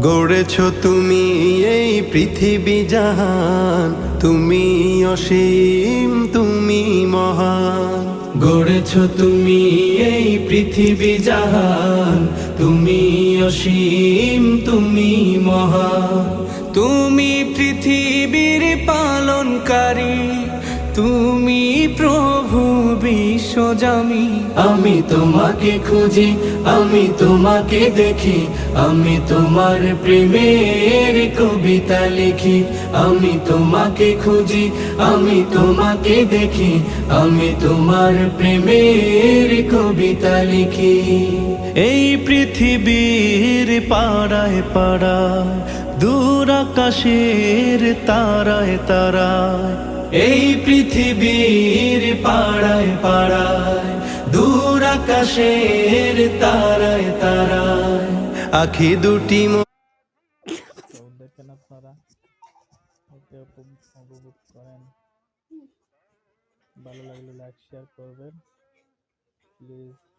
গড়েছ তুমি এই পৃথিবী জাহান, তুমি অসীম তুমি মহান। গড়েছ তুমি এই পৃথিবী জাহান, তুমি অসীম তুমি মহান। তুমি পৃথিবীর পালনকারী, তুমি প্রভু বিশ্বজামি। আমি তোমাকে খুঁজি, আমি তোমাকে দেখি, আমি তোমার প্রেমের কবিতা লিখি। আমি তোমাকে খুঁজি, আমি তোমাকে দেখি, আমি তোমার প্রেমের কবিতা লিখি। এই পৃথিবীর পাড়ায় পাড়ায়, দূর আকাশের তারায় তারায়, এই পৃথিবীর পাড়ায় পাড়ায়, দূর আকাশের তারায় তারায়, আখি দুটি তো দেখেন আপনারা ওকে উপভোগ করেন। ভালো লাগলে লাইক শেয়ার করবেন প্লিজ।